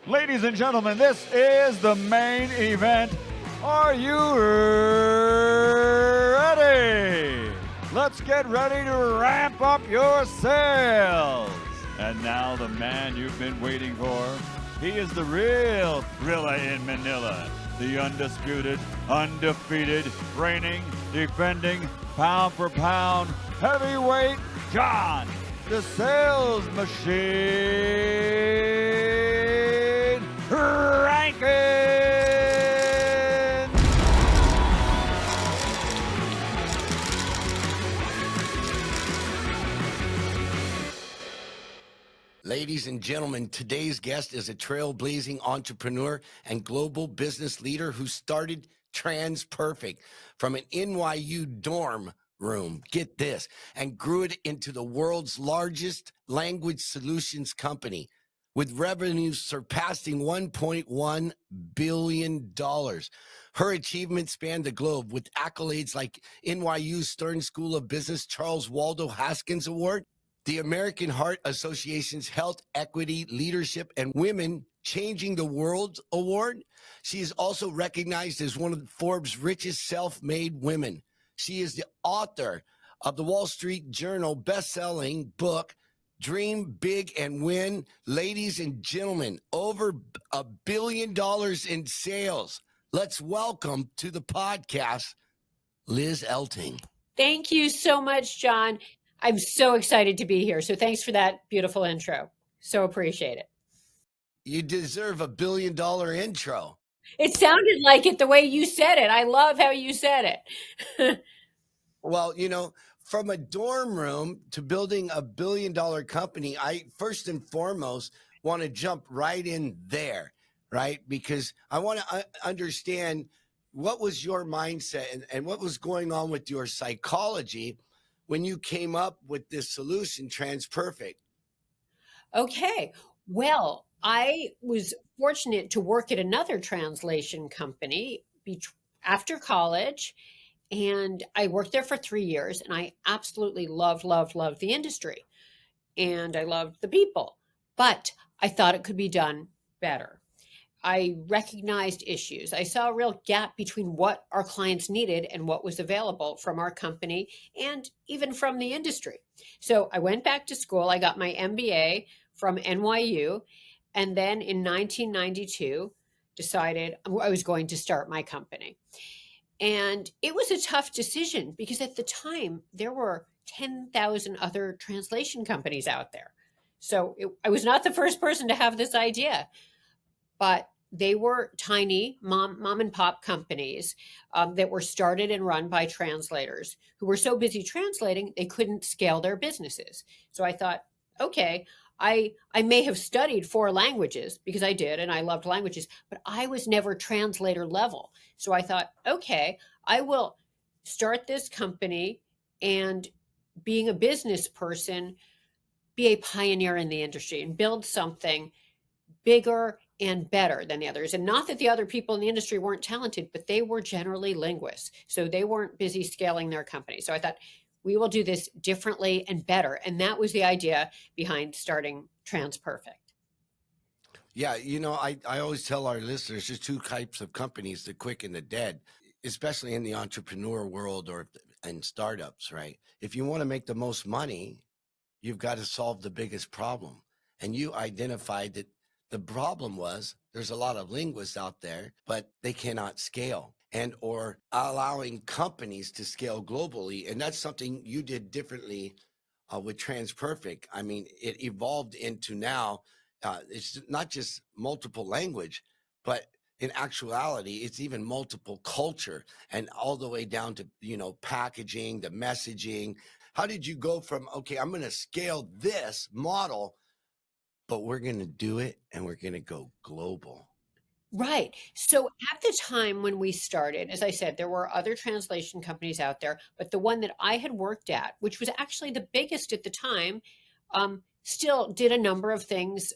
Ladies and gentlemen, this is the main event. Are you ready? Let's get ready to ramp up your sales. And now the man you've been waiting for. He is the real thriller in Manila. The undisputed, undefeated, reigning, defending, pound for pound, heavyweight John, the sales machine, Rankins. Ladies and gentlemen, today's guest is a trailblazing entrepreneur and global business leader who started Transperfect from an NYU dorm room, get this, and grew it into the world's largest language solutions company with revenues surpassing $1.1 billion. Her achievements span the globe with accolades like NYU's Stern School of Business Charles Waldo Haskins Award, the American Heart Association's Health, Equity, Leadership, and Women Changing the World Award. She is also recognized as one of Forbes' richest self-made women. She is the author of the Wall Street Journal best-selling book, Dream Big and Win. Ladies and gentlemen, over $1 billion in sales. Let's welcome to the podcast, Liz Elting. Thank you so much, John. I'm so excited to be here. So thanks for that beautiful intro. So appreciate it. You deserve $1 billion intro. It sounded like it the way you said it. I love how you said it. Well, you know, from a dorm room to building $1 billion company, I first and foremost want to jump right in there, right? Because I want to understand what was your mindset and what was going on with your psychology when you came up with this solution, Transperfect. Okay. Well, I was fortunate to work at another translation company after college. And I worked there for 3 years, and I absolutely loved the industry. And I loved the people. But I thought it could be done better. I recognized issues. I saw a real gap between what our clients needed and what was available from our company and even from the industry. So I went back to school. I got my MBA from NYU. And then in 1992, decided I was going to start my company. And it was a tough decision because at the time there were 10,000 other translation companies out there. So I was not the first person to have this idea, but they were tiny mom and pop companies that were started and run by translators who were so busy translating they couldn't scale their businesses. So I thought, okay, I may have studied 4 languages because I did, and I loved languages, but I was never translator level. So I thought, okay, I will start this company and, being a business person, be a pioneer in the industry and build something bigger and better than the others. And not that the other people in the industry weren't talented, but they were generally linguists. So they weren't busy scaling their company. So I thought, we will do this differently and better. And that was the idea behind starting Transperfect. Yeah, you know, I always tell our listeners there's 2 types of companies, the quick and the dead, especially in the entrepreneur world or in startups, right? If you want to make the most money, you've got to solve the biggest problem. And you identified that the problem was there's a lot of linguists out there, but they cannot scale and or allowing companies to scale globally. And that's something you did differently with Transperfect. I mean, it evolved into now, it's not just multiple language, but in actuality, it's even multiple culture and all the way down to, you know, packaging, the messaging. How did you go from, okay, I'm going to scale this model, but we're going to do it and we're going to go global? Right. So at the time when we started, as I said, there were other translation companies out there, but the one that I had worked at, which was actually the biggest at the time, still did a number of things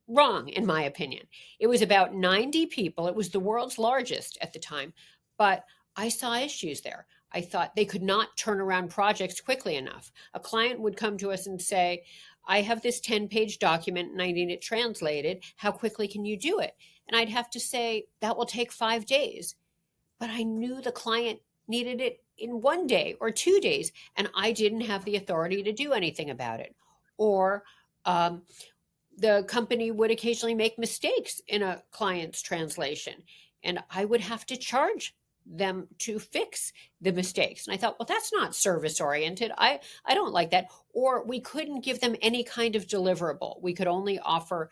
wrong, in my opinion. It was about 90 people. It was the world's largest at the time, but I saw issues there. I thought they could not turn around projects quickly enough. A client would come to us and say, I have this 10-page document and I need it translated. How quickly can you do it? And I'd have to say, that will take 5 days. But I knew the client needed it in 1 day or 2 days, and I didn't have the authority to do anything about it. Or um, the company would occasionally make mistakes in a client's translation, and I would have to charge them to fix the mistakes. And I thought, well, that's not service oriented. I don't like that. Or we couldn't give them any kind of deliverable. We could only offer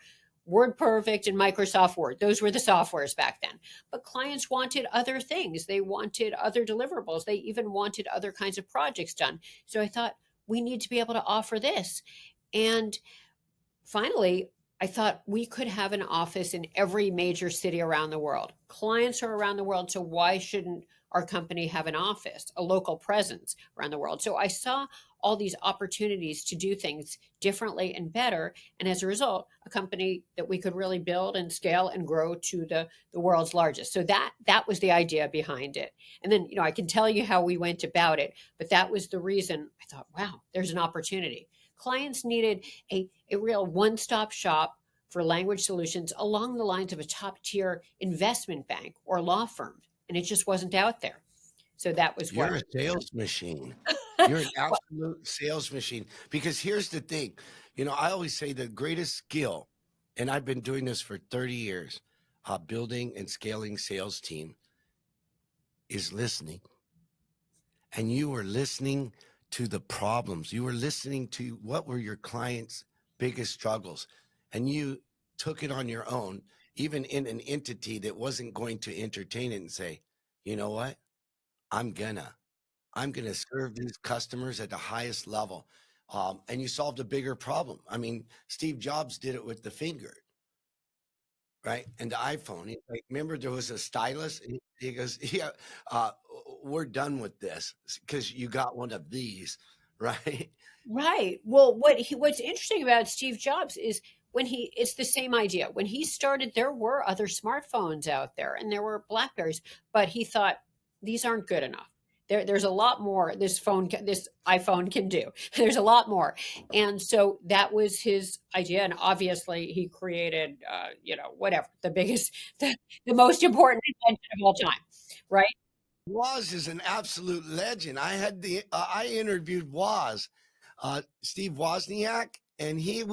WordPerfect and Microsoft Word. Those were the softwares back then. But clients wanted other things. They wanted other deliverables. They even wanted other kinds of projects done. So I thought, we need to be able to offer this. And finally, I thought we could have an office in every major city around the world. Clients are around the world, so why shouldn't our company have an office, a local presence around the world? So I saw all these opportunities to do things differently and better. And as a result, a company that we could really build and scale and grow to the world's largest. So that was the idea behind it. And then, I can tell you how we went about it, but that was the reason I thought, wow, there's an opportunity. Clients needed a real one-stop shop for language solutions along the lines of a top-tier investment bank or law firm, and it just wasn't out there. So that was You're what. a sales machine. You're an absolute sales machine. Because here's the thing, I always say the greatest skill, and I've been doing this for 30 years, building and scaling sales team, is listening. And you were listening to the problems. You were listening to what were your clients' biggest struggles. And you took it on your own, even in an entity that wasn't going to entertain it and say, you know what? I'm gonna. I'm going to serve these customers at the highest level. And you solved a bigger problem. I mean, Steve Jobs did it with the finger, right? And the iPhone. He's like, remember there was a stylus? He goes, yeah, uh, we're done with this because you got one of these, right? Right. Well, what's interesting about Steve Jobs is it's the same idea. When he started, there were other smartphones out there and there were Blackberries, but he thought these aren't good enough. There's a lot more this iPhone can do. There's a lot more. And so that was his idea. And obviously he created, whatever, the most important invention of all time, right? Woz is an absolute legend. I interviewed Woz, Steve Wozniak, and he-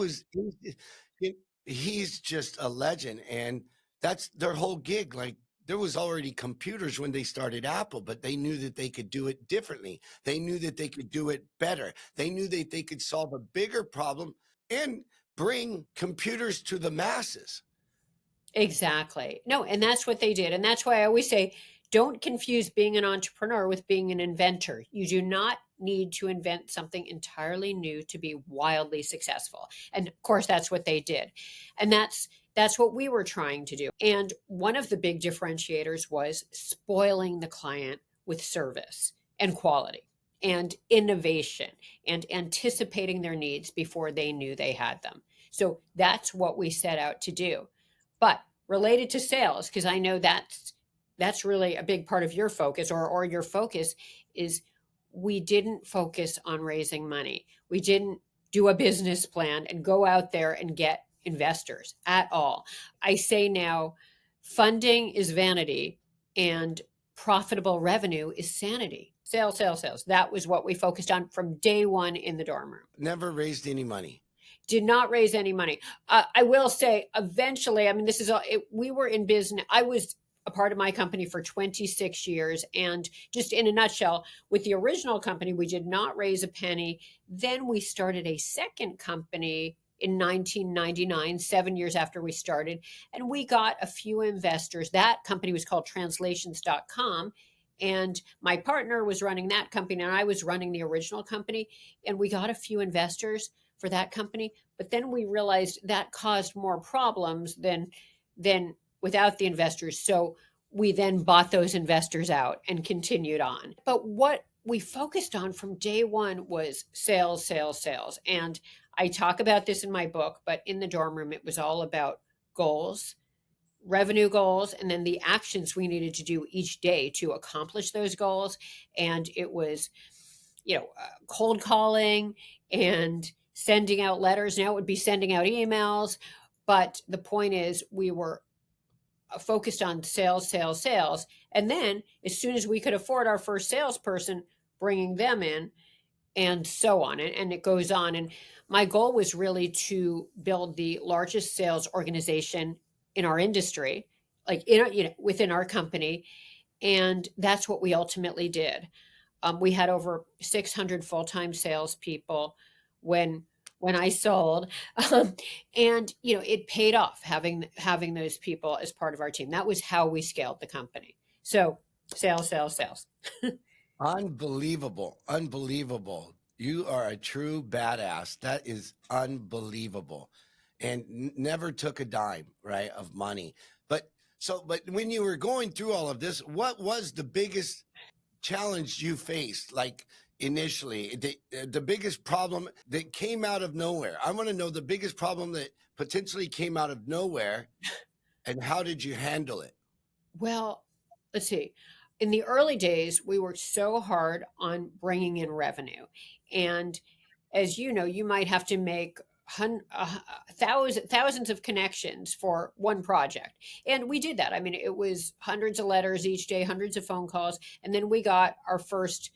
he's just a legend. And that's their whole gig. Like there was already computers when they started Apple, but they knew that they could do it differently. They knew that they could do it better. They knew that they could solve a bigger problem and bring computers to the masses. Exactly. No, and that's what they did. And that's why I always say, don't confuse being an entrepreneur with being an inventor. You do not need to invent something entirely new to be wildly successful. And of course, that's what they did. And that's what we were trying to do. And one of the big differentiators was spoiling the client with service and quality and innovation and anticipating their needs before they knew they had them. So that's what we set out to do. But related to sales, because I know that's really a big part of your focus, or your focus is, we didn't focus on raising money. We didn't do a business plan and go out there and get investors at all. I say now, funding is vanity and profitable revenue is sanity. Sales, sales, sales. That was what we focused on from day one in the dorm room. Never raised any money. Did not raise any money. I will say, eventually, I mean, we were in business. I was a part of my company for 26 years. And just in a nutshell, with the original company, we did not raise a penny. Then we started a second company in 1999, 7 years after we started. And we got a few investors. That company was called translations.com. And my partner was running that company, and I was running the original company. And we got a few investors for that company, but then we realized that caused more problems than without the investors. So we then bought those investors out and continued on. But what we focused on from day one was sales, sales, sales. And I talk about this in my book, but in the dorm room, it was all about goals, revenue goals and then the actions we needed to do each day to accomplish those goals. And it was, cold calling and sending out letters. Now it would be sending out emails. But the point is, we were focused on sales, sales, sales. And then as soon as we could afford our first salesperson, bringing them in, and so on. And it goes on. And my goal was really to build the largest sales organization in our industry, like within our company. And that's what we ultimately did. We had over 600 full-time salespeople when I sold, um, and it paid off having those people as part of our team. That was how we scaled the company. So sales, sales, sales. Unbelievable. Unbelievable. You are a true badass. That is unbelievable. And never took a dime, right, of money. But when you were going through all of this, what was the biggest challenge you faced? Like initially, the biggest problem that came out of nowhere. I want to know the biggest problem that potentially came out of nowhere and how did you handle it? Well, let's see. In the early days, we worked so hard on bringing in revenue. And as you know, you might have to make thousands of connections for one project. And we did that. I mean, it was hundreds of letters each day, hundreds of phone calls. And then we got our first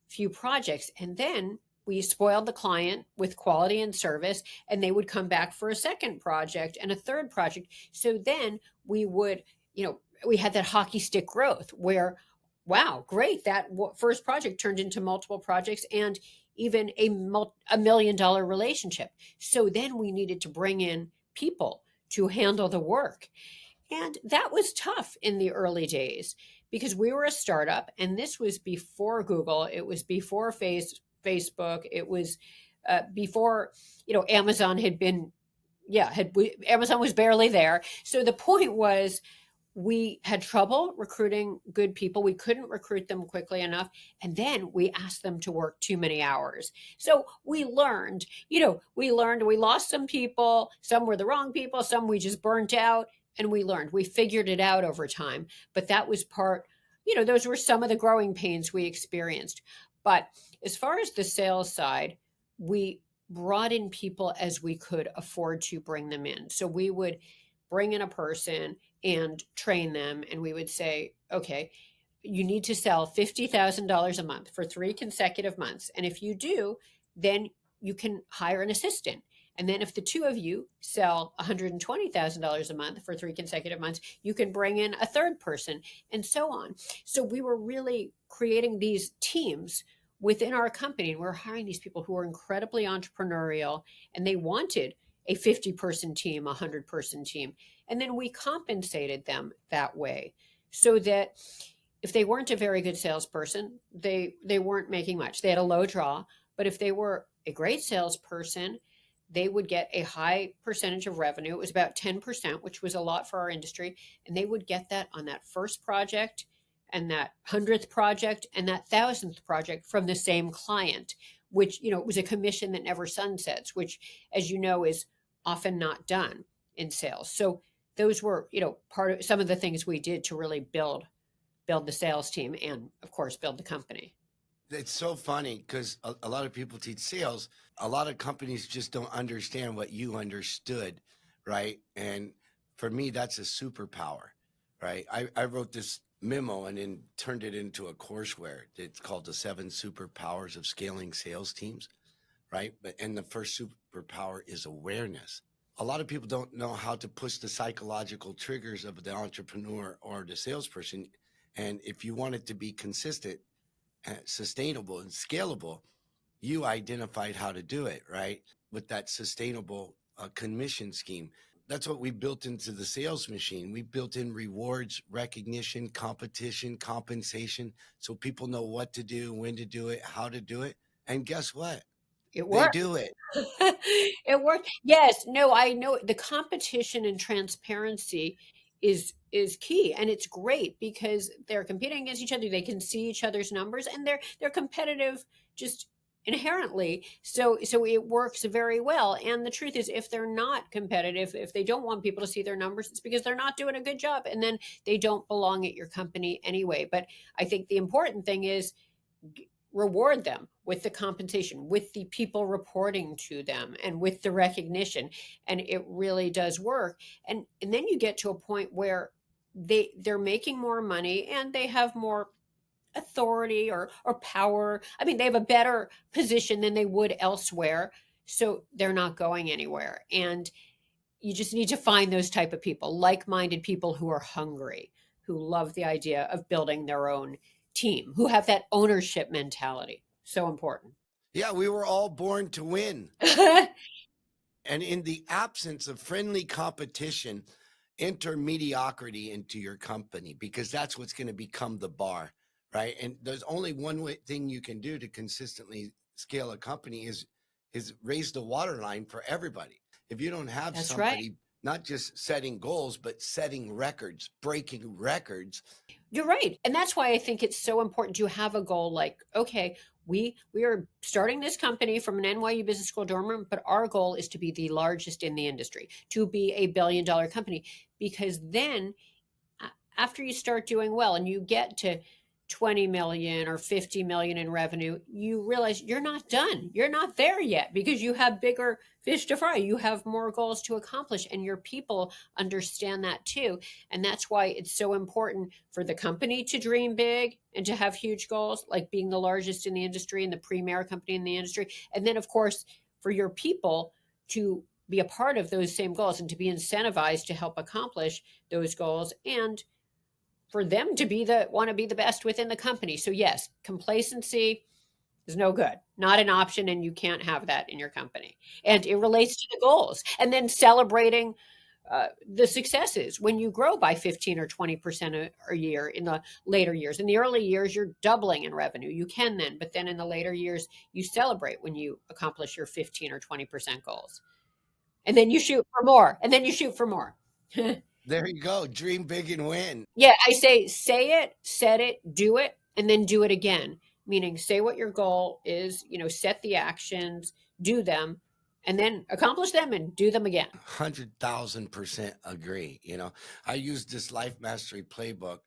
few projects. And then we spoiled the client with quality and service, and they would come back for a second project and a third project. So then we would, we had that hockey stick growth where, wow, great, that first project turned into multiple projects and even a $1 million relationship. So then we needed to bring in people to handle the work. And that was tough in the early days because we were a startup and this was before Google, it was before Facebook, it was before, Amazon had been, Amazon was barely there. So the point was, we had trouble recruiting good people. We couldn't recruit them quickly enough. And then we asked them to work too many hours. So we learned, we lost some people. Some were the wrong people. Some we just burnt out. And we learned, we figured it out over time. But that was those were some of the growing pains we experienced. But as far as the sales side, we brought in people as we could afford to bring them in. So we would bring in a person and train them. And we would say, okay, you need to sell $50,000 a month for 3 consecutive months. And if you do, then you can hire an assistant. And then if the two of you sell $120,000 a month for 3 consecutive months, you can bring in a third person and so on. So we were really creating these teams within our company. And we're hiring these people who are incredibly entrepreneurial and they wanted a 50-person team, a 100-person team. And then we compensated them that way so that if they weren't a very good salesperson, they weren't making much. They had a low draw. But if they were a great salesperson, they would get a high percentage of revenue. It was about 10%, which was a lot for our industry. And they would get that on that first project and that 100th project and that 1,000th project from the same client, which, it was a commission that never sunsets, which, as you know, is often not done in sales. So those were, part of some of the things we did to really build the sales team and, of course, build the company. It's so funny because a lot of people teach sales. A lot of companies just don't understand what you understood, right? And for me, that's a superpower, right? I wrote this memo and then turned it into a courseware. It's called the 7 Superpowers of Scaling Sales Teams, right? And the first superpower is awareness. A lot of people don't know how to push the psychological triggers of the entrepreneur or the salesperson. And if you want it to be consistent, sustainable and scalable, you identified how to do it, right? With that sustainable commission scheme. That's what we built into the sales machine. We built in rewards, recognition, competition, compensation, so people know what to do, when to do it, how to do it. And guess what? It They worked. do it. It worked. Yes, no, I know the competition and transparency is key, and it's great because they're competing against each other. They can see each other's numbers, and they're competitive just inherently. So it works very well. And the truth is, if they're not competitive, if they don't want people to see their numbers, it's because they're not doing a good job, and then they don't belong at your company anyway. But I think the important thing is reward them with the compensation, with the people reporting to them, and with the recognition. And it really does work. And then you get to a point where they're making more money and they have more authority or power. I mean, they have a better position than they would elsewhere. So they're not going anywhere. And you just need to find those type of people, like-minded people who are hungry, who love the idea of building their own team, who have that ownership mentality. So important. Yeah, we were all born to win. And in the absence of friendly competition, enter mediocrity into your company, because that's what's going to become the bar, right? And there's only thing you can do to consistently scale a company is raise the waterline for everybody. If you don't have That's right. somebody not just setting goals, but setting records, breaking records. You're right. And that's why I think it's so important to have a goal like, okay, we are starting this company from an NYU Business School dorm room, but our goal is to be the largest in the industry, to be a billion-dollar company. Because then after you start doing well and you get to 20 million or 50 million in revenue, you realize you're not done. You're not there yet because you have bigger fish to fry. You have more goals to accomplish, and your people understand that too. And that's why it's so important for the company to dream big and to have huge goals, like being the largest in the industry and the premier company in the industry. And then, of course, for your people to be a part of those same goals and to be incentivized to help accomplish those goals, and for them to want to be the best within the company. So yes, complacency is no good, not an option, and you can't have that in your company. And it relates to the goals, and then celebrating the successes when you grow by 15 or 20% a year in the later years. In the early years, you're doubling in revenue. You can then, but then in the later years, you celebrate when you accomplish your 15 or 20% goals. And then you shoot for more, and then you shoot for more. There you go. Dream big and win. Yeah, I say it, set it, do it, and then do it again. Meaning say what your goal is, set the actions, do them, and then accomplish them and do them again. 100,000% agree. I use this life mastery playbook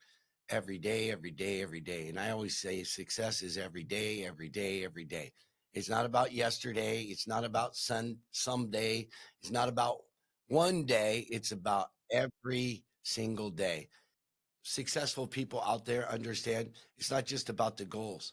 every day, every day, every day. And I always say success is every day, every day, every day. It's not about yesterday. It's not about someday. It's not about one day. It's about every single day. Successful people out there understand it's not just about the goals.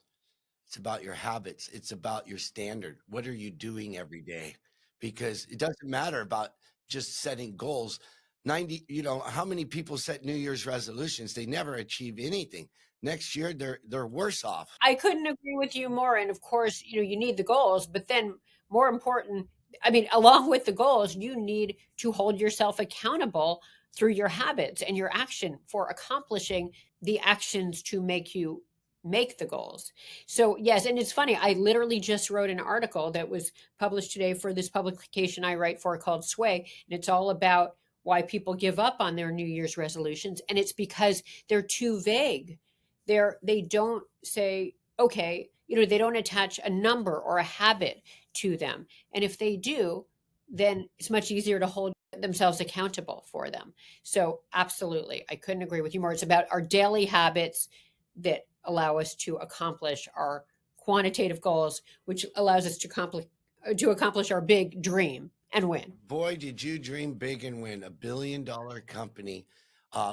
It's about your habits. It's about your standard. What are you doing every day? Because it doesn't matter about just setting goals. 90, how many people set New Year's resolutions? They never achieve anything. Next year they're worse off. I couldn't agree with you more. And of course, you need the goals, but then more important, I mean, along with the goals, you need to hold yourself accountable through your habits and your action for accomplishing the actions to make you make the goals. So, yes, and it's funny, I literally just wrote an article that was published today for this publication I write for called Sway, and it's all about why people give up on their New Year's resolutions, and it's because they're too vague. They don't say, okay, they don't attach a number or a habit to them. And if they do, then it's much easier to hold themselves accountable for them. So absolutely, I couldn't agree with you more. It's about our daily habits that allow us to accomplish our quantitative goals, which allows us to accomplish our big dream and win. Boy, did you dream big and win $1 billion company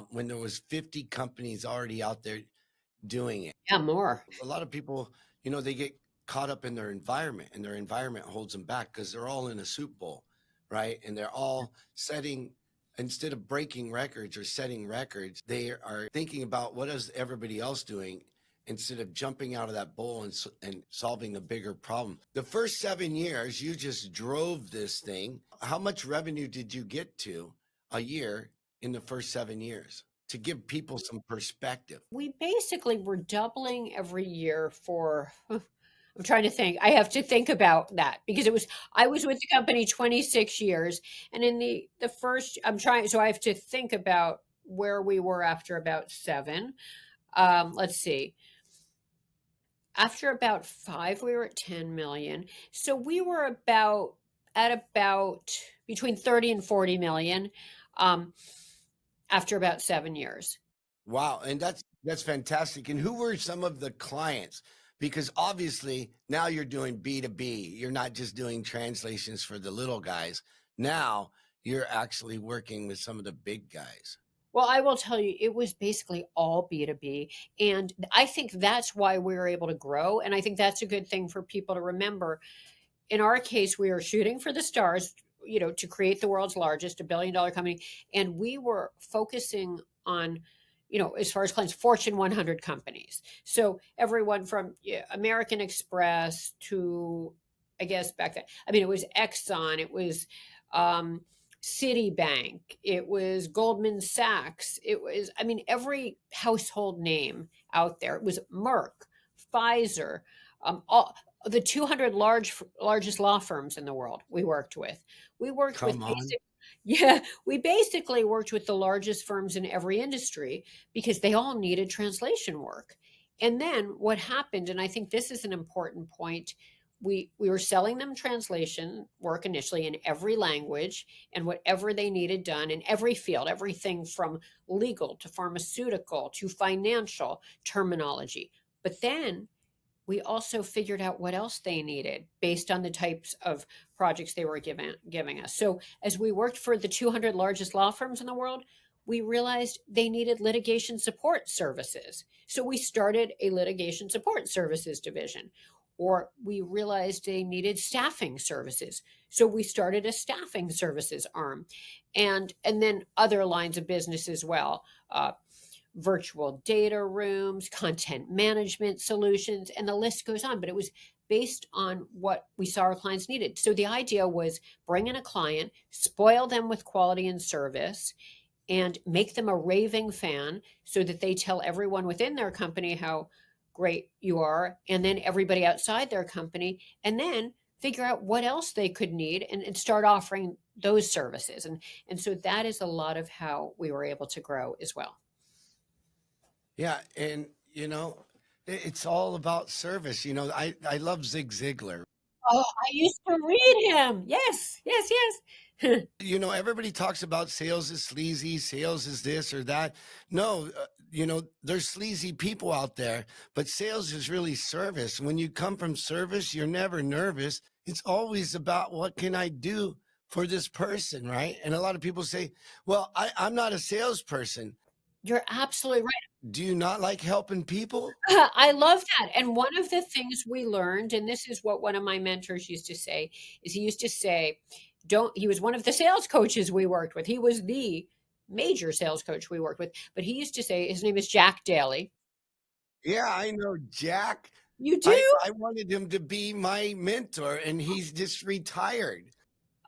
when there was 50 companies already out there doing it. Yeah, more. A lot of people, they get caught up in their environment, and their environment holds them back because they're all in a soup bowl, right? And they're all setting, instead of breaking records or setting records, they are thinking about what is everybody else doing instead of jumping out of that bowl and solving a bigger problem. The first 7 years, you just drove this thing. How much revenue did you get to a year in the first 7 years? To give people some perspective. We basically were doubling every year for, I'm trying to think. I have to think about that because I was with the company 26 years. And in the first, so I have to think about where we were after about 7. Let's see. After about 5, we were at 10 million. So we were about at about between 30 and 40 million um, after about 7 years. Wow, and that's fantastic. And who were some of the clients? Because obviously now you're doing B2B. You're not just doing translations for the little guys. Now you're actually working with some of the big guys. Well, I will tell you, it was basically all B2B. And I think that's why we were able to grow. And I think that's a good thing for people to remember. In our case, we were shooting for the stars, to create the world's largest, $1 billion company. And we were focusing on, as far as clients, Fortune 100 companies. So everyone from American Express to, I guess back then, I mean, it was Exxon, it was um, Citibank, it was Goldman Sachs, it was, I mean, every household name out there. It was Merck, Pfizer, all the 200 largest law firms in the world we worked with. We worked with Come on. basic Yeah, we basically worked with the largest firms in every industry because they all needed translation work. And then what happened, and I think this is an important point, we were selling them translation work initially in every language and whatever they needed done in every field, everything from legal to pharmaceutical to financial terminology. But then we also figured out what else they needed based on the types of projects they were giving us. So as we worked for the 200 largest law firms in the world, we realized they needed litigation support services. So we started a litigation support services division. Or we realized they needed staffing services. So we started a staffing services arm. And then other lines of business as well. Virtual data rooms, content management solutions, and the list goes on. But it was based on what we saw our clients needed. So the idea was bring in a client, spoil them with quality and service, and make them a raving fan so that they tell everyone within their company how great you are, and then everybody outside their company, and then figure out what else they could need and start offering those services. And so that is a lot of how we were able to grow as well. Yeah, and it's all about service. I love Zig Ziglar. Oh, I used to read him. Yes, yes, yes. Everybody talks about sales is sleazy, sales is this or that. No, there's sleazy people out there, but sales is really service. When you come from service, you're never nervous. It's always about what can I do for this person, right? And a lot of people say, well, I'm not a salesperson. You're absolutely right. Do you not like helping people? I love that. And one of the things we learned, and this is what one of my mentors used to say, is he used to say, don't, he was one of the sales coaches we worked with. He was the major sales coach we worked with, but he used to say, his name is Jack Daly. Yeah, I know Jack. You I, do? I wanted him to be my mentor, and he's just retired.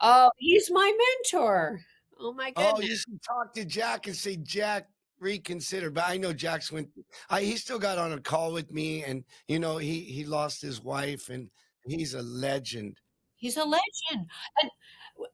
Oh, he's my mentor. Oh my Oh, goodness. you should talk to Jack and say, Jack, reconsider. But I know Jack's went. He still got on a call with me, and he lost his wife, and he's a legend. He's a legend. And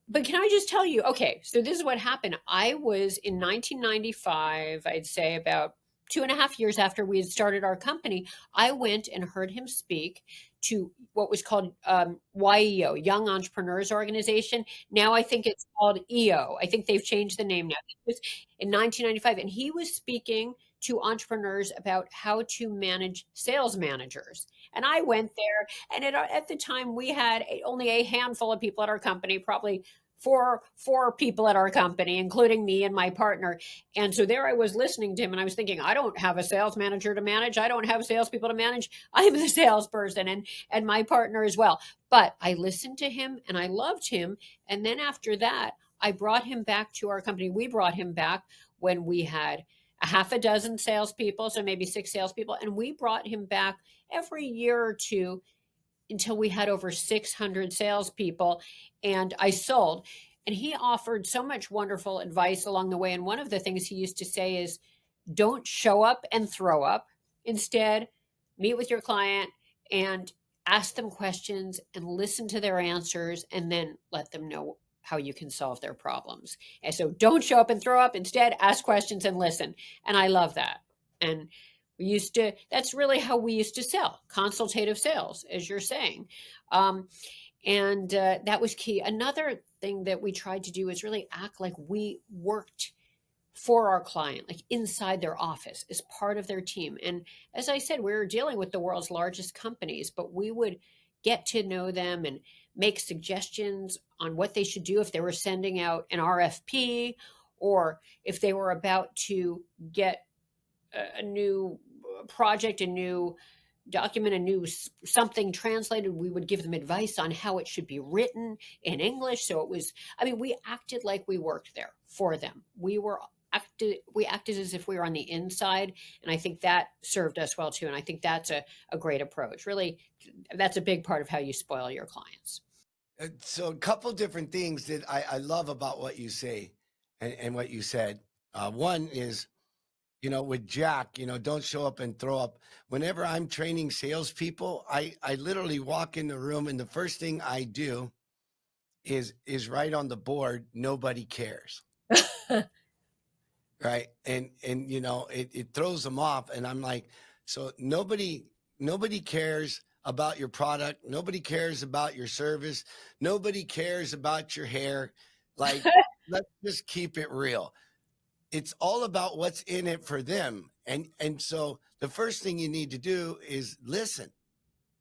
but can I just tell you, okay, so this is what happened. I was in 1995, I'd say about 2.5 years after we had started our company, I went and heard him speak to what was called YEO, Young Entrepreneurs Organization. Now I think it's called EO. I think they've changed the name now. It was in 1995, and he was speaking to entrepreneurs about how to manage sales managers. And I went there, and at the time we had only a handful of people at our company, probably four people at our company, including me and my partner. And so there I was listening to him, and I was thinking, I don't have a sales manager to manage. I don't have salespeople to manage. I'm the salesperson, and my partner as well. But I listened to him, and I loved him. And then after that, I brought him back to our company. We brought him back when we had a half a dozen salespeople, so maybe 6 salespeople, and we brought him back every year or two until we had over 600 salespeople, and I sold. And he offered so much wonderful advice along the way. And one of the things he used to say is, don't show up and throw up. Instead, meet with your client and ask them questions and listen to their answers, and then let them know how you can solve their problems. And so don't show up and throw up. Instead, ask questions and listen. And I love that. And That's really how we used to sell, consultative sales, as you're saying. Um, and that was key. Another thing that we tried to do is really act like we worked for our client, like inside their office as part of their team. And as I said, we were dealing with the world's largest companies, but we would get to know them and make suggestions on what they should do if they were sending out an RFP, or if they were about to get a new project, a new document, a new something translated. We would give them advice on how it should be written in English. So it was, I mean, we acted like we worked there for them. We acted as if we were on the inside, and I think that served us well too. And I think that's a great approach. Really, that's a big part of how you spoil your clients. So a couple different things that I love about what you say and what you said. One is, with Jack, don't show up and throw up. Whenever I'm training salespeople, I literally walk in the room and the first thing I do is write on the board, nobody cares. Right. And it throws them off. And I'm like, so nobody cares about your product. Nobody cares about your service. Nobody cares about your hair. Like, let's just keep it real. It's all about what's in it for them. And so the first thing you need to do is listen.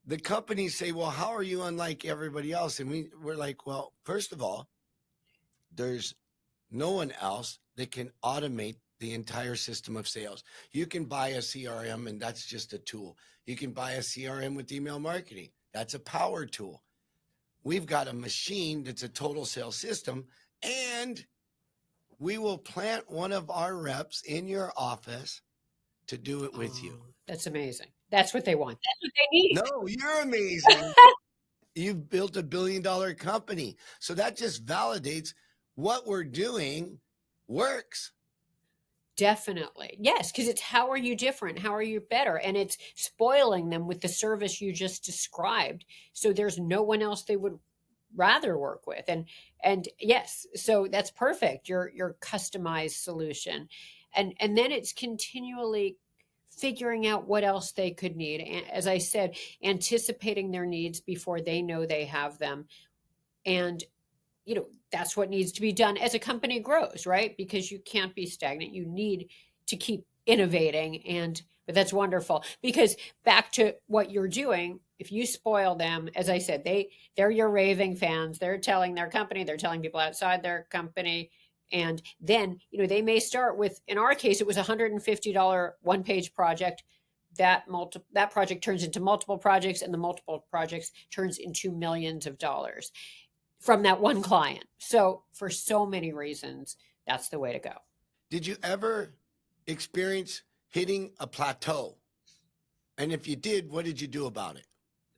The companies say, well, how are you unlike everybody else? And we're like, well, first of all, there's no one else that can automate the entire system of sales. You can buy a CRM and that's just a tool. You can buy a CRM with email marketing. That's a power tool. We've got a machine that's a total sales system, and we will plant one of our reps in your office to do it with you. That's amazing. That's what they want. That's what they need. No, you're amazing. You've built $1 billion company. So that just validates what we're doing works. Definitely. Yes, because it's how are you different? How are you better? And it's spoiling them with the service you just described. So there's no one else they would rather work with. And yes, so that's perfect. Your customized solution. And then it's continually figuring out what else they could need. And as I said, anticipating their needs before they know they have them. And that's what needs to be done as a company grows, right? Because you can't be stagnant. You need to keep innovating. But that's wonderful, because back to what you're doing, if you spoil them, as I said, they're your raving fans. They're telling their company, they're telling people outside their company. And then, they may start with, in our case, it was $150 one-page project. That project turns into multiple projects, and the multiple projects turns into millions of dollars from that one client. So for so many reasons, that's the way to go. Did you ever experience hitting a plateau? And if you did, what did you do about it?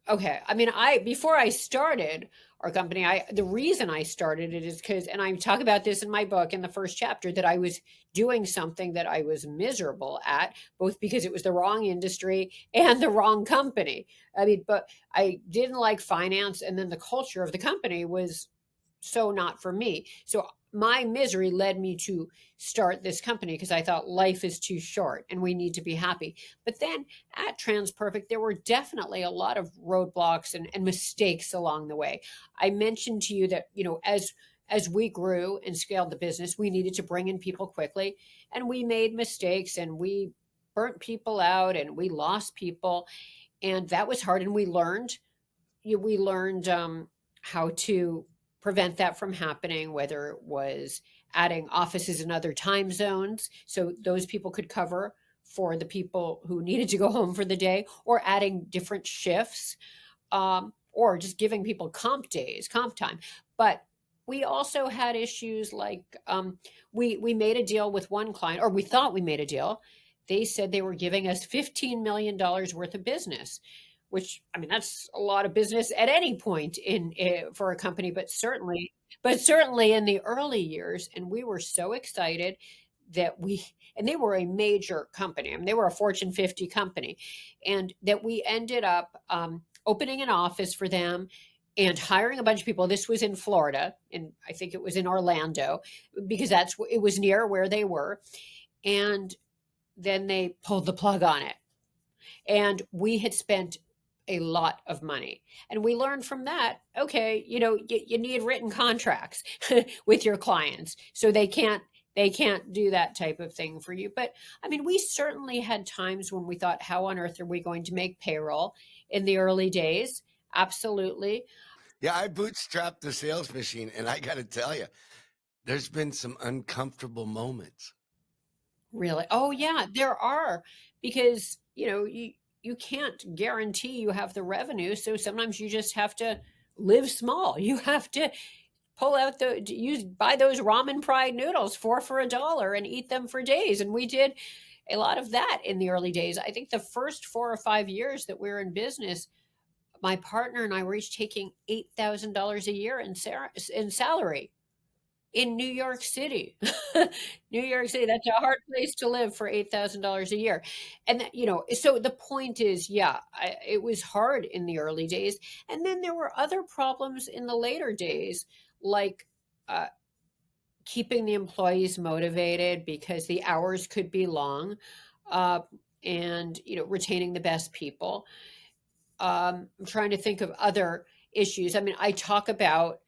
Okay. I mean, before I started our company, the reason I started it is because, and I talk about this in my book in the first chapter, that I was doing something that I was miserable at, both because it was the wrong industry and the wrong company. I mean, but I didn't like finance, and then the culture of the company was so not for me. So my misery led me to start this company, because I thought life is too short and we need to be happy. But then at Transperfect, there were definitely a lot of roadblocks and mistakes along the way. I mentioned to you that, as we grew and scaled the business, we needed to bring in people quickly, and we made mistakes, and we burnt people out, and we lost people. And that was hard. And we learned how to prevent that from happening, whether it was adding offices in other time zones so those people could cover for the people who needed to go home for the day, or adding different shifts, or just giving people comp time. But we also had issues like, we made a deal with one client, or we thought we made a deal. They said they were giving us $15 million worth of business, which, I mean, that's a lot of business at any point for a company, but certainly in the early years. And we were so excited and they were a major company. I mean, they were a Fortune 50 company, and that we ended up opening an office for them and hiring a bunch of people. This was in Florida, and I think it was in Orlando, because it was near where they were. And then they pulled the plug on it. And we had spent a lot of money. And we learned from that, okay, you need written contracts with your clients so they can't do that type of thing for you. But I mean, we certainly had times when we thought, how on earth are we going to make payroll in the early days? Absolutely. Yeah, I bootstrapped the sales machine, and I got to tell you, there's been some uncomfortable moments. Really? Oh, yeah, there are, because, you can't guarantee you have the revenue, so sometimes you just have to live small. You have to pull out buy those ramen fried noodles, 4 for $1, and eat them for days. And we did a lot of that in the early days. I think the first 4 or 5 years that we were in business, my partner and I were each taking $8,000 a year in salary in New York City. New York City, that's a hard place to live for $8,000 a year. And so the point is, yeah, it was hard in the early days. And then there were other problems in the later days, like uh, keeping the employees motivated because the hours could be long, uh, and retaining the best people. I'm trying to think of other issues. I mean, I talk about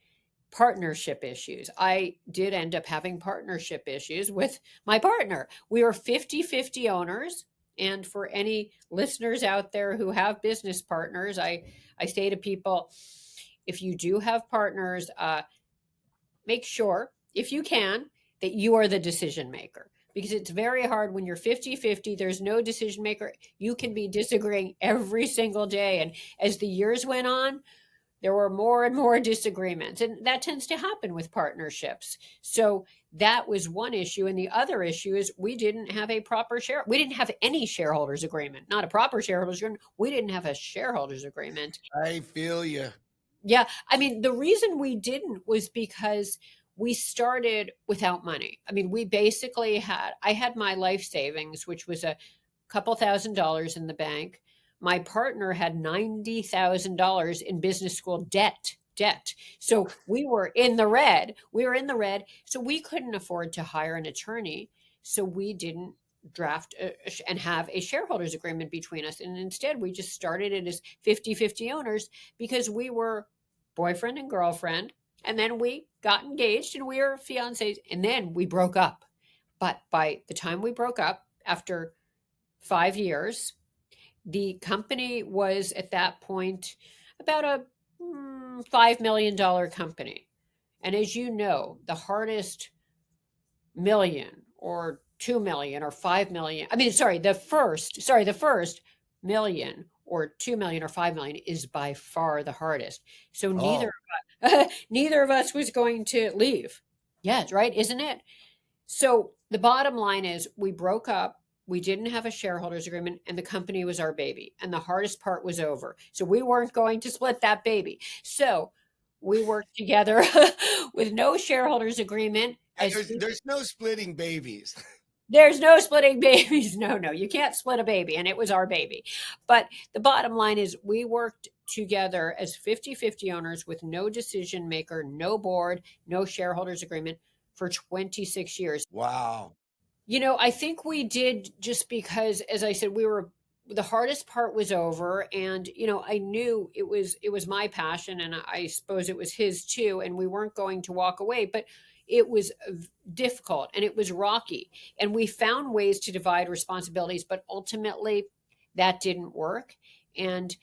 partnership issues. I did end up having partnership issues with my partner. We were 50-50 owners. And for any listeners out there who have business partners, I say to people, if you do have partners, make sure, if you can, that you are the decision maker. Because it's very hard when you're 50-50, there's no decision maker. You can be disagreeing every single day. And as the years went on, there were more and more disagreements. And that tends to happen with partnerships. So that was one issue. And the other issue is we didn't have we didn't have any shareholders agreement, not a proper shareholders agreement. We didn't have a shareholders agreement. I feel you. Yeah. I mean, the reason we didn't was because we started without money. I mean, I had my life savings, which was a couple $1,000s in the bank. My partner had $90,000 in business school debt. So we were in the red. We were in the red. So we couldn't afford to hire an attorney. So we didn't draft and have a shareholders agreement between us. And instead, we just started it as 50-50 owners because we were boyfriend and girlfriend. And then we got engaged and we were fiancés. And then we broke up. But by the time we broke up, after 5 years, the company was at that point about a $5 million company. And as you know, the hardest million or 2 million or 5 million, the first million or 2 million or 5 million is by far the hardest. So Oh, neither of us was going to leave. Yeah, right, isn't it? So the bottom line is we broke up. We didn't have a shareholders agreement, and the company was our baby. And the hardest part was over. So we weren't going to split that baby. So we worked together with no shareholders agreement. and there's no splitting babies. There's no splitting babies. No, you can't split a baby. And it was our baby. But the bottom line is we worked together as 50-50 owners with no decision maker, no board, no shareholders agreement for 26 years. Wow. I think we did just because, as I said, the hardest part was over, and I knew it was my passion, and I suppose it was his too, and we weren't going to walk away, but it was difficult and it was rocky, and we found ways to divide responsibilities, but ultimately that didn't work. And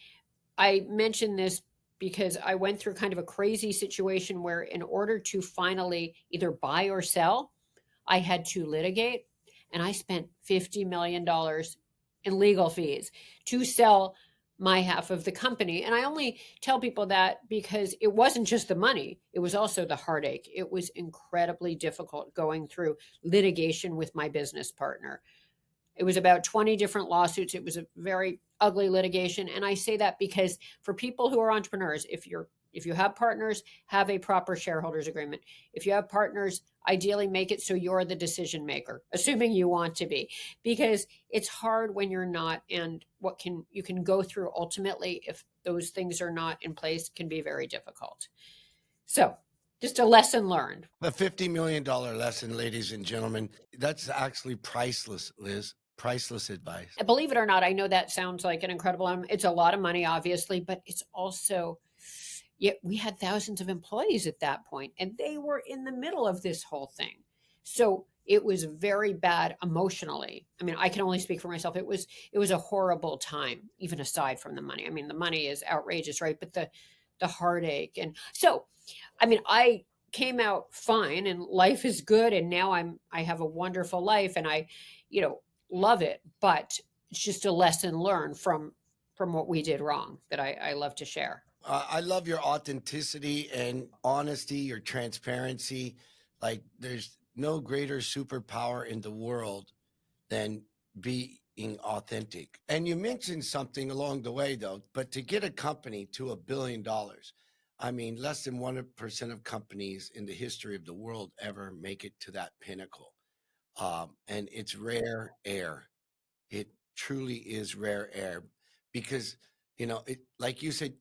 I mention this because I went through kind of a crazy situation where, in order to finally either buy or sell, I had to litigate, and I spent $50 million in legal fees to sell my half of the company. And I only tell people that because it wasn't just the money, it was also the heartache. It was incredibly difficult going through litigation with my business partner. It was about 20 different lawsuits. It was a very ugly litigation. And I say that because for people who are entrepreneurs, if you have partners, have a proper shareholders agreement. If you have partners, ideally make it so you're the decision maker, assuming you want to be, because it's hard when you're not, and you can go through ultimately if those things are not in place can be very difficult. So, just a lesson learned. The $50 million lesson, ladies and gentlemen, that's actually priceless, Liz. Priceless advice. Believe it or not, I know that sounds like an incredible it's a lot of money, obviously, but it's also, yeah, we had thousands of employees at that point, and they were in the middle of this whole thing. So it was very bad emotionally. I mean, I can only speak for myself. It was a horrible time, even aside from the money. I mean, the money is outrageous, right? But the heartache. And so, I mean, I came out fine and life is good, and now I have a wonderful life, and I, you know, love it. But it's just a lesson learned from what we did wrong that I love to share. I love your authenticity and honesty, your transparency. Like, there's no greater superpower in the world than being authentic. And you mentioned something along the way, though, but to get a company to $1 billion, I mean, less than 1% of companies in the history of the world ever make it to that pinnacle. And it's rare air. It truly is rare air because, like you said,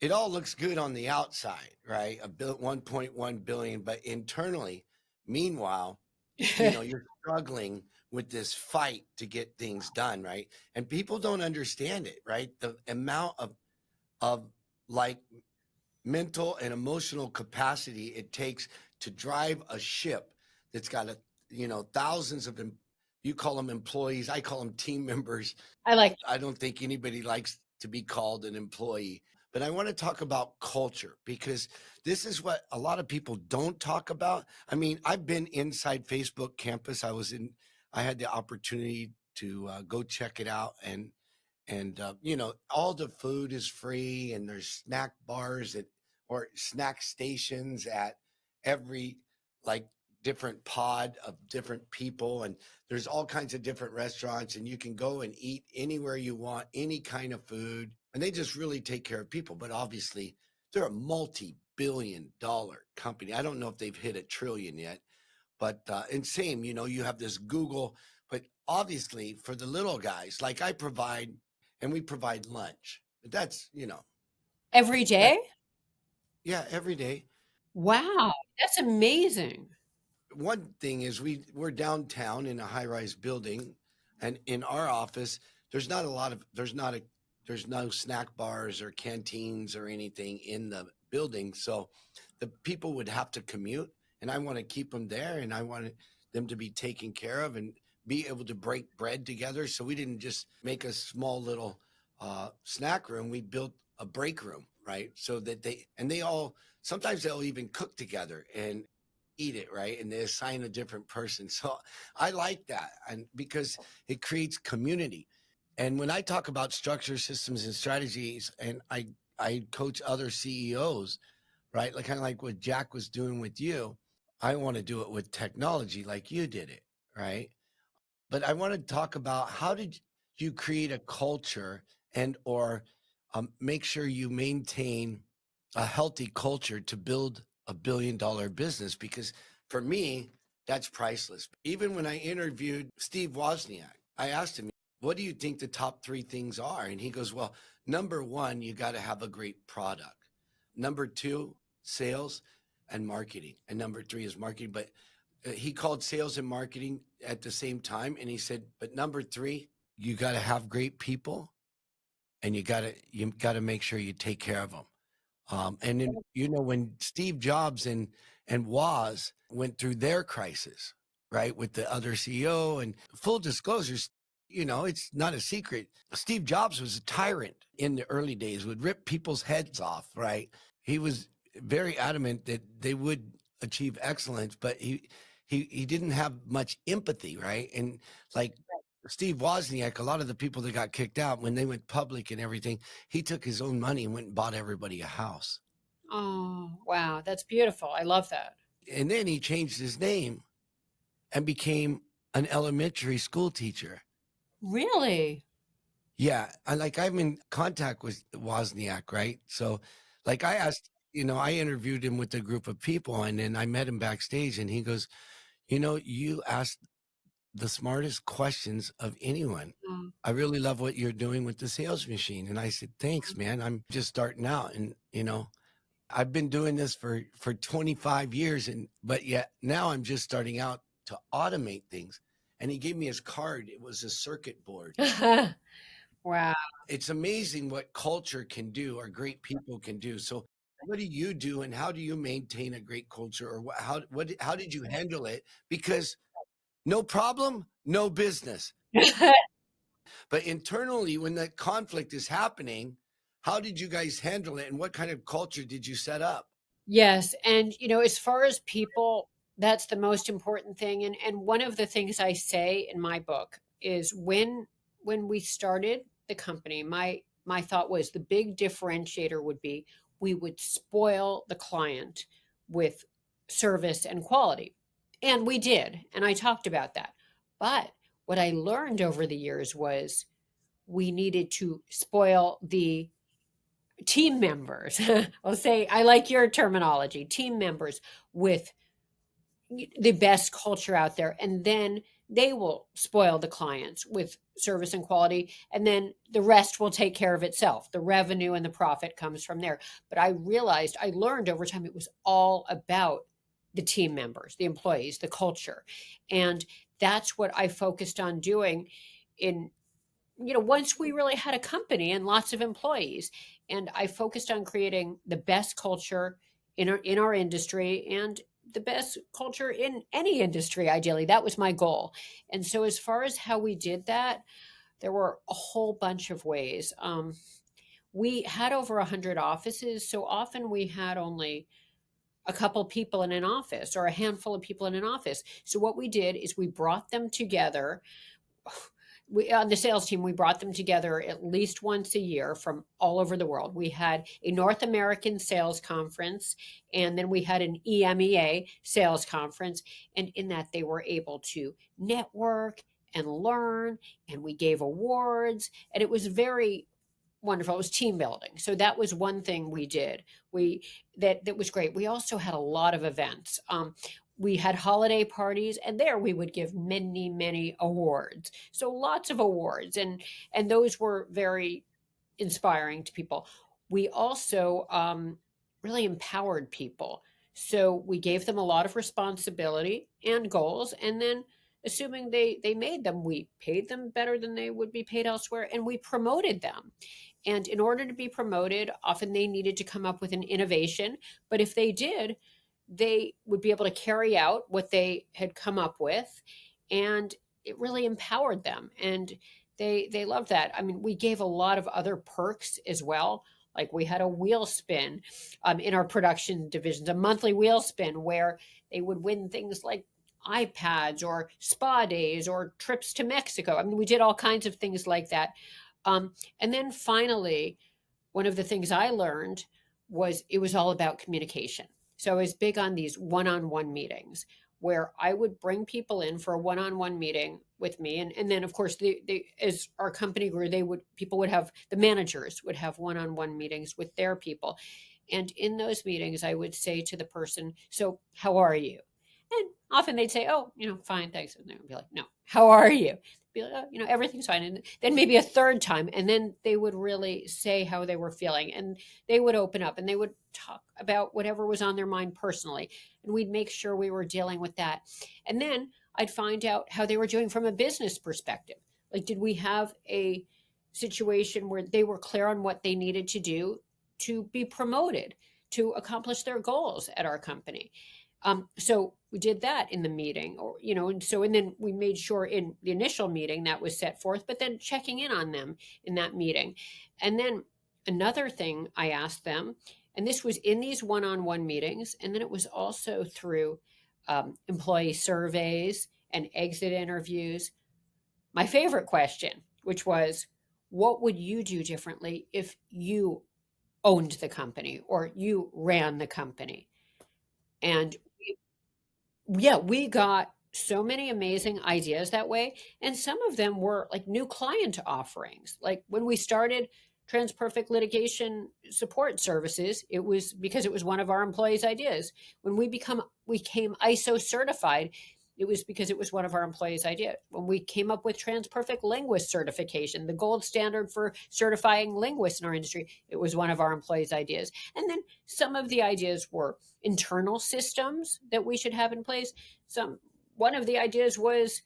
it all looks good on the outside, right? 1.1 billion, but internally, meanwhile, you're struggling with this fight to get things done, right? And people don't understand it, right? The amount of like mental and emotional capacity it takes to drive a ship that's got thousands of you call them employees, I call them team members. I like I don't think anybody likes to be called an employee, but I want to talk about culture because this is what a lot of people don't talk about. I mean, I've been inside Facebook campus. I had the opportunity to go check it out, and all the food is free, and there's snack bars or snack stations at every like different pod of different people, and there's all kinds of different restaurants, and you can go and eat anywhere you want, any kind of food, and they just really take care of people. But obviously they're a multi-billion-dollar company. I don't know if they've hit a trillion yet, but and same, you have this Google, but obviously for the little guys, like I provide, and we provide lunch. But that's, every that, day. yeah, every day. Wow, that's amazing. One thing is we're downtown in a high-rise building, and in our office there's no snack bars or canteens or anything in the building, so the people would have to commute, and I want to keep them there, and I want them to be taken care of and be able to break bread together. So we didn't just make a small little snack room, we built a break room, right? So that they all, sometimes they'll even cook together and eat it, right? And they assign a different person. So I like that, and because it creates community. And when I talk about structure, systems, and strategies, and I coach other CEOs, right? Like kind of like what Jack was doing with you. I want to do it with technology like you did it, right? But I want to talk about how did you create a culture and or make sure you maintain a healthy culture to build $1 billion business, because for me that's priceless. Even when I interviewed Steve Wozniak, I asked him, what do you think the top three things are? And he goes, well, number one, you got to have a great product. Number two, sales and marketing. And number three is marketing. But he called sales and marketing at the same time. And he said, but number three, you got to have great people, and you got to make sure you take care of them. And then, when Steve Jobs and Woz went through their crisis, right, with the other CEO, and full disclosures, it's not a secret. Steve Jobs was a tyrant in the early days, would rip people's heads off, right? He was very adamant that they would achieve excellence, but he didn't have much empathy, right? And like Steve Wozniak, a lot of the people that got kicked out when they went public and everything, he took his own money and went and bought everybody a house. Oh, wow, that's beautiful. I love that. And then he changed his name and became an elementary school teacher. Really? Yeah. I'm in contact with Wozniak, right? So, like, I asked, I interviewed him with a group of people, and then I met him backstage, and he goes, you asked the smartest questions of anyone. Oh, I really love what you're doing with the sales machine. And I said, thanks, man. I'm just starting out. And, I've been doing this for 25 years, but yet now I'm just starting out to automate things. and he gave me his card. It was a circuit board. Wow. It's amazing what culture can do or great people can do. So what do you do, and how do you maintain a great culture, or how did you handle it? Because no problem, no business. But internally, when that conflict is happening, how did you guys handle it, and what kind of culture did you set up? Yes, and as far as people, that's the most important thing. And one of the things I say in my book is when we started the company, my thought was the big differentiator would be we would spoil the client with service and quality. And we did, and I talked about that. But what I learned over the years was we needed to spoil the team members. I'll say, I like your terminology, team members with the best culture out there. And then they will spoil the clients with service and quality. And then the rest will take care of itself. The revenue and the profit comes from there. But I learned over time, it was all about the team members, the employees, the culture. And that's what I focused on doing in once we really had a company and lots of employees, and I focused on creating the best culture in our industry and the best culture in any industry, ideally. That was my goal. And so as far as how we did that, there were a whole bunch of ways. We had over 100 offices, so often we had only a couple people in an office or a handful of people in an office. So what we did is we brought them together. On the sales team, we brought them together at least once a year from all over the world. We had a North American sales conference, and then we had an EMEA sales conference. And in that, they were able to network and learn, and we gave awards, and it was very wonderful. It was team building. So that was one thing we did. That was great. We also had a lot of events. We had holiday parties, and there we would give many, many awards. So lots of awards, and those were very inspiring to people. We also really empowered people. So we gave them a lot of responsibility and goals, and then assuming they made them, we paid them better than they would be paid elsewhere, and we promoted them. And in order to be promoted, often they needed to come up with an innovation. But if they did, they would be able to carry out what they had come up with. And it really empowered them. And they loved that. I mean, we gave a lot of other perks as well. Like we had a wheel spin in our production divisions, a monthly wheel spin where they would win things like iPads or spa days or trips to Mexico. I mean, we did all kinds of things like that. And then finally, one of the things I learned was it was all about communication. So I was big on these one-on-one meetings where I would bring people in for a one-on-one meeting with me. And then of course as our company grew, people would have the managers would have one-on-one meetings with their people. And in those meetings, I would say to the person, so how are you? And often they'd say, oh, fine, thanks. And they would be like, no, how are you? Be like, oh, everything's fine. And then maybe a third time, and then they would really say how they were feeling, and they would open up and they would talk about whatever was on their mind personally. And we'd make sure we were dealing with that. And then I'd find out how they were doing from a business perspective. Like, did we have a situation where they were clear on what they needed to do to be promoted, to accomplish their goals at our company? So we did that in the meeting, and then we made sure in the initial meeting that was set forth, but then checking in on them in that meeting. And then another thing I asked them, and this was in these one-on-one meetings, and then it was also through employee surveys and exit interviews. My favorite question, which was, what would you do differently if you owned the company or you ran the company? And yeah, we got so many amazing ideas that way. And some of them were like new client offerings. Like when we started Transperfect litigation support services, it was because it was one of our employees' ideas. When we became ISO certified, it was because it was one of our employees' ideas. When we came up with Transperfect linguist certification, the gold standard for certifying linguists in our industry, it was one of our employees' ideas. And then some of the ideas were internal systems that we should have in place. One of the ideas was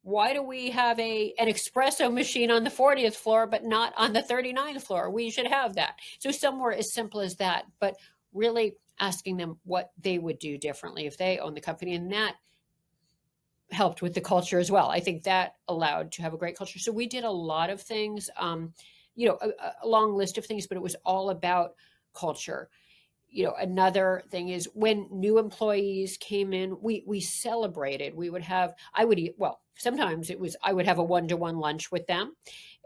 why do we have an espresso machine on the 40th floor but not on the 39th floor? We should have that. So somewhere as simple as that, but really asking them what they would do differently if they own the company, and that helped with the culture as well. I think that allowed to have a great culture. So we did a lot of things, a long list of things, but it was all about culture. Another thing is when new employees came in, we celebrated. We would have, I would eat, well, sometimes it was, I would have a one-to-one lunch with them.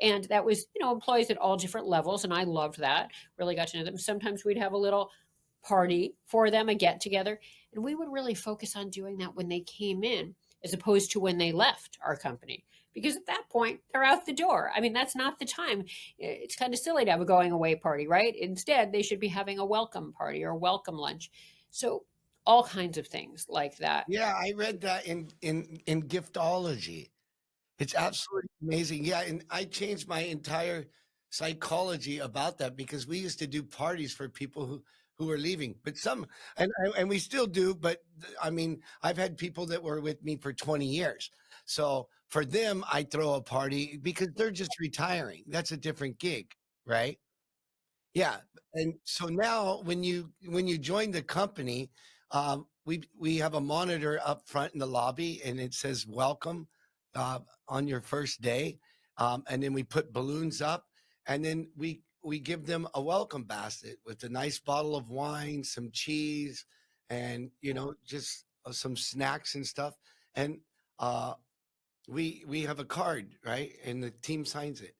And that was, employees at all different levels. And I loved that, really got to know them. Sometimes we'd have a little party for them, a get together. And we would really focus on doing that when they came in, as opposed to when they left our company. Because at that point, they're out the door. I mean, that's not the time. It's kind of silly to have a going away party, right? Instead, they should be having a welcome party or a welcome lunch. So, all kinds of things like that. Yeah, I read that in giftology. It's absolutely amazing. Yeah, and I changed my entire psychology about that because we used to do parties for people who were leaving, but some and we still do. But I mean, I've had people that were with me for 20 years, so for them, I throw a party because they're just retiring. That's a different gig, right? Yeah, and so now when you join the company, we have a monitor up front in the lobby, and it says "Welcome" on your first day, and then we put balloons up, and then we give them a welcome basket with a nice bottle of wine, some cheese, and just some snacks and stuff, and uh, we have a card, right? And the team signs it.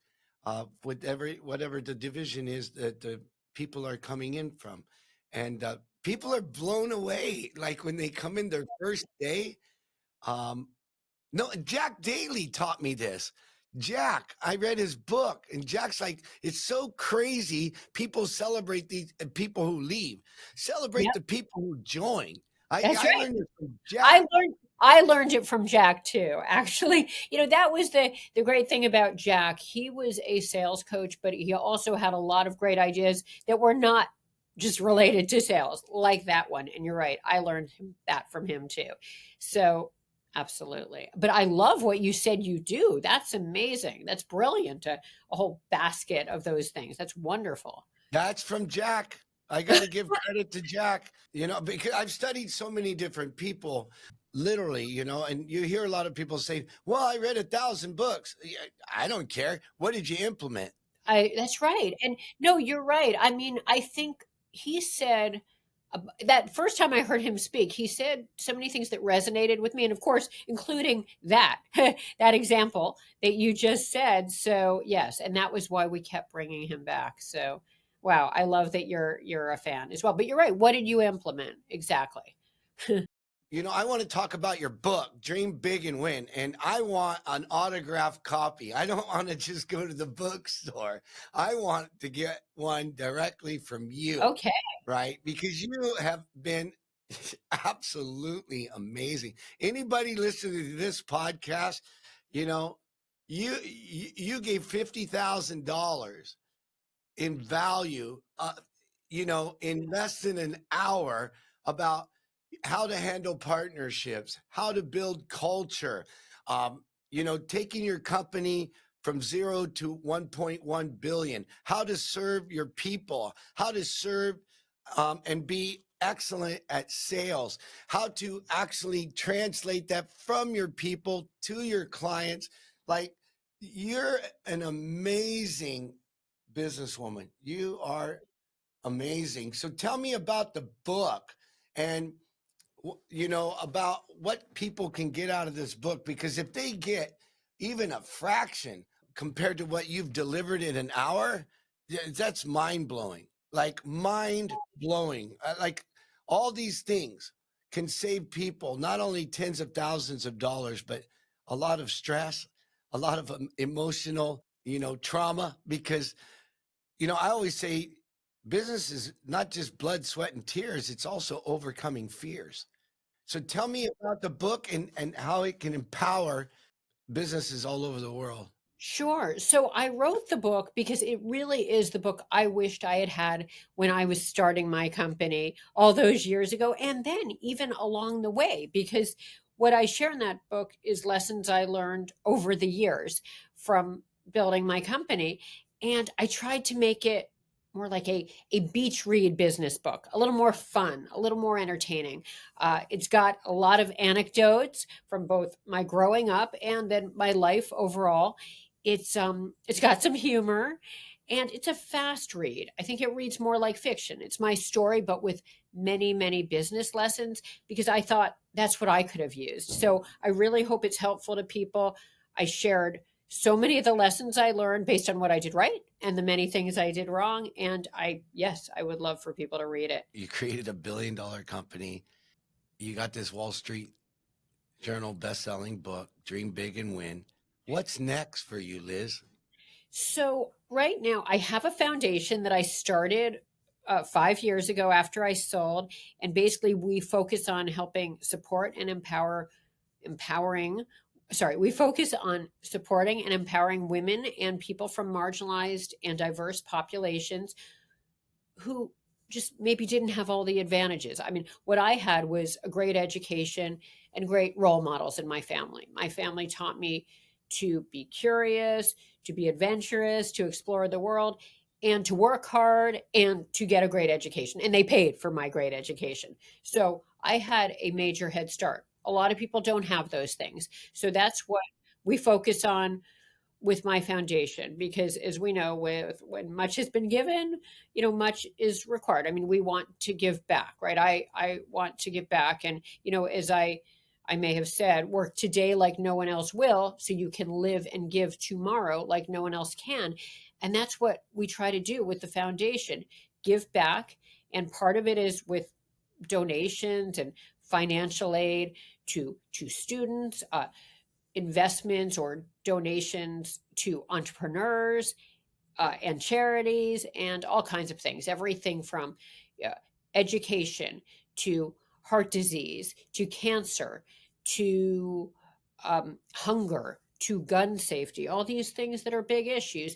Whatever the division is that the people are coming in from. And people are blown away. Like when they come in their first day. Um, no, Jack Daly taught me this. Jack, I read his book, and Jack's like, it's so crazy. People celebrate these people who leave, celebrate Yep, the people who join. I, that's I right. learned it from I Jack. learned I learned it from Jack too. Actually, that was the great thing about Jack. He was a sales coach, but he also had a lot of great ideas that were not just related to sales, like that one. And you're right, I learned that from him too. So, absolutely. But I love what you said you do. That's amazing. That's brilliant. A whole basket of those things. That's wonderful. That's from Jack. I got to give credit to Jack, because I've studied so many different people, literally, and you hear a lot of people say, well, I read 1,000 books. Yeah, I don't care. What did you implement? That's right. And no, you're right. I mean, I think he said that first time I heard him speak, he said so many things that resonated with me, and of course, including that that example that you just said. So yes, and that was why we kept bringing him back. So wow, I love that you're a fan as well. But you're right. What did you implement exactly? I want to talk about your book, Dream Big and Win, and I want an autographed copy. I don't want to just go to the bookstore. I want to get one directly from you, Okay. right? Because you have been absolutely amazing. Anybody listening to this podcast, you know, you gave $50,000 in value, in less than an hour about how to handle partnerships, how to build culture, taking your company from 0 to 1.1 billion, how to serve your people, how to serve and be excellent at sales, how to actually translate that from your people to your clients. Like, you're an amazing businesswoman. You are amazing. So tell me about the book and about what people can get out of this book, because if they get even a fraction compared to what you've delivered in an hour, that's mind blowing. Like mind blowing. Like all these things can save people not only tens of thousands of dollars, but a lot of stress, a lot of emotional, trauma. Because I always say business is not just blood, sweat, and tears. It's also overcoming fears. So tell me about the book and how it can empower businesses all over the world. Sure. So I wrote the book because it really is the book I wished I had had when I was starting my company all those years ago. And then even along the way, because what I share in that book is lessons I learned over the years from building my company. And I tried to make it more like a beach read business book, a little more fun, a little more entertaining. It's got a lot of anecdotes from both my growing up and then my life overall. It's got some humor, and it's a fast read. I think it reads more like fiction. It's my story, but with many, many business lessons, because I thought that's what I could have used. So I really hope it's helpful to people. I shared so many of the lessons I learned based on what I did right and the many things I did wrong. And yes, I would love for people to read it. You created a billion-dollar company. You got this Wall Street Journal best-selling book, Dream Big and Win. What's next for you, Liz? So right now, I have a foundation that I started 5 years ago after I sold, and basically we focus on helping support and empowering. Sorry, we focus on supporting and empowering women and people from marginalized and diverse populations who just maybe didn't have all the advantages. I mean, what I had was a great education and great role models in my family. My family taught me to be curious, to be adventurous, to explore the world, and to work hard and to get a great education. And they paid for my great education. So I had a major head start. A lot of people don't have those things. So that's what we focus on with my foundation, because as we know, with when much has been given, much is required. I mean, we want to give back, right? I want to give back. And as I may have said, work today like no one else will, so you can live and give tomorrow like no one else can. And that's what we try to do with the foundation: give back. And part of it is with donations and financial aid to students, investments or donations to entrepreneurs and charities and all kinds of things. Everything from education to heart disease to cancer to hunger to gun safety, all these things that are big issues,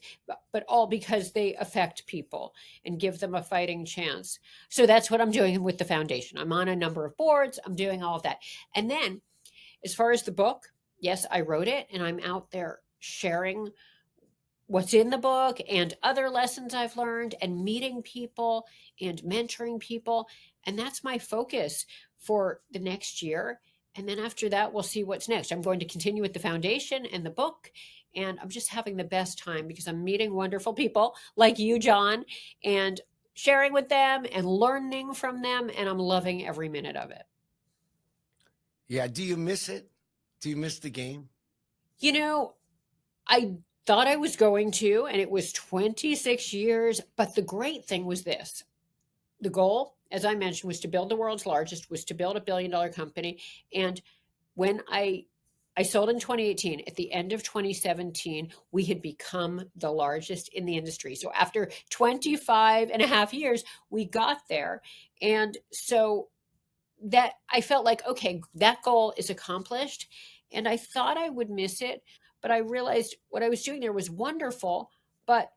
but all because they affect people and give them a fighting chance. So that's what I'm doing with the foundation. I'm on a number of boards, I'm doing all of that. And then as far as the book, yes, I wrote it, and I'm out there sharing what's in the book and other lessons I've learned and meeting people and mentoring people. And that's my focus for the next year. And then after that, we'll see what's next. I'm going to continue with the foundation and the book. And I'm just having the best time because I'm meeting wonderful people like you, John, and sharing with them and learning from them. And I'm loving every minute of it. Yeah. Do you miss it? Do you miss the game? I thought I was going to, and it was 26 years. But the great thing was this: the goal, as I mentioned, was to build the world's largest, was to build a billion-dollar company. And when I sold in 2018, at the end of 2017, we had become the largest in the industry. So after 25 and a half years, we got there. And so that I felt like, okay, that goal is accomplished. And I thought I would miss it, but I realized what I was doing there was wonderful, but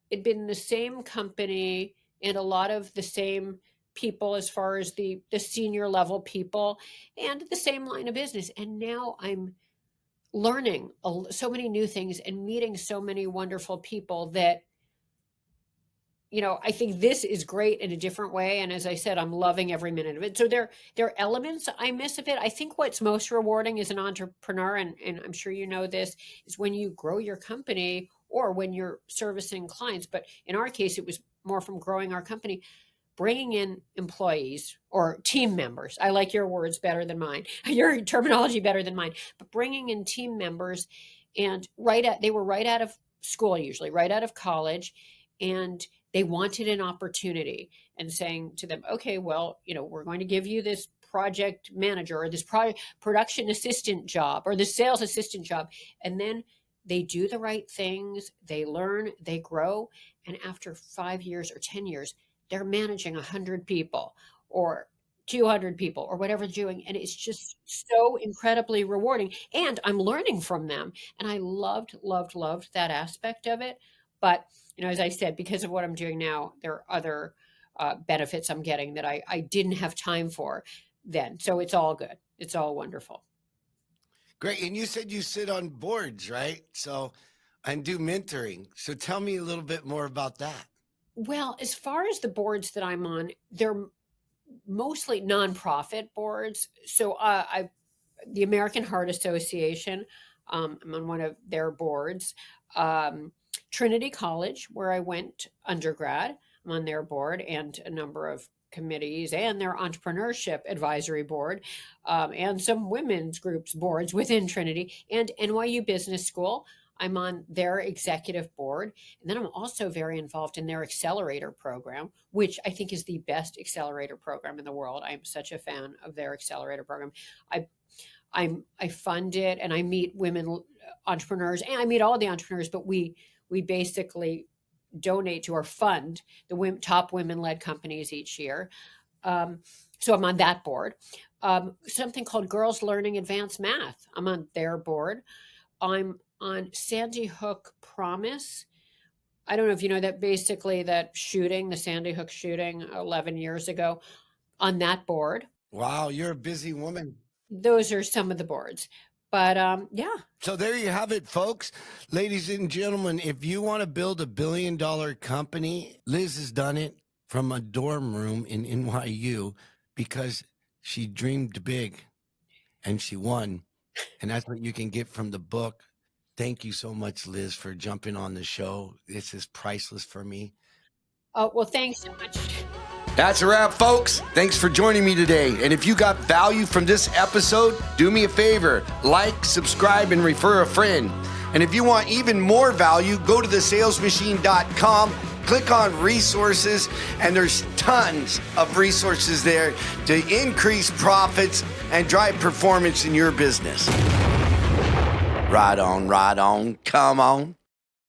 it'd been the same company and a lot of the same people as far as the senior level people and the same line of business. And now I'm learning so many new things and meeting so many wonderful people that I think this is great in a different way. And as I said, I'm loving every minute of it. So there are elements I miss of it. I think what's most rewarding as an entrepreneur, and I'm sure you know this, is when you grow your company or when you're servicing clients. But in our case, it was more from growing our company, bringing in employees or team members. I like your words better than mine, your terminology better than mine, but bringing in team members. And they were right out of school, usually right out of college. And they wanted an opportunity, and saying to them, okay, well, we're going to give you this project manager or this production assistant job or the sales assistant job. And then they do the right things, they learn, they grow. And after 5 years or 10 years, they're managing 100 people or 200 people or whatever they're doing. And it's just so incredibly rewarding. And I'm learning from them. And I loved, loved, loved that aspect of it. But as I said, because of what I'm doing now, there are other benefits I'm getting that I didn't have time for then. So it's all good. It's all wonderful. Great. And you said you sit on boards, right? So, and do mentoring. So tell me a little bit more about that. Well, as far as the boards that I'm on, they're mostly nonprofit boards. So the American Heart Association, I'm on one of their boards. Um, Trinity College, where I went undergrad, I'm on their board, and a number of committees and their entrepreneurship advisory board, and some women's groups boards within Trinity, and NYU Business School. I'm on their executive board. And then I'm also very involved in their accelerator program, which I think is the best accelerator program in the world. I'm such a fan of their accelerator program. I I fund it, and I meet women entrepreneurs, and I meet all the entrepreneurs, but we basically donate to or fund the top women-led companies each year. So I'm on that board. Something called Girls Learning Advanced Math. I'm on their board. I'm on Sandy Hook Promise. I don't know if you know that, basically that shooting, the Sandy Hook shooting 11 years ago, on that board. Wow, you're a busy woman. Those are some of the boards. But yeah. So there you have it, folks. Ladies and gentlemen, if you want to build $1 billion company, Liz has done it from a dorm room in NYU because she dreamed big and she won. And that's what you can get from the book. Thank you so much, Liz, for jumping on the show. This is priceless for me. Oh, well, thanks so much. That's a wrap, folks. Thanks for joining me today. And if you got value from this episode, do me a favor, like, subscribe, and refer a friend. And if you want even more value, go to thesalesmachine.com, click on resources, and there's tons of resources there to increase profits and drive performance in your business. Right on, come on.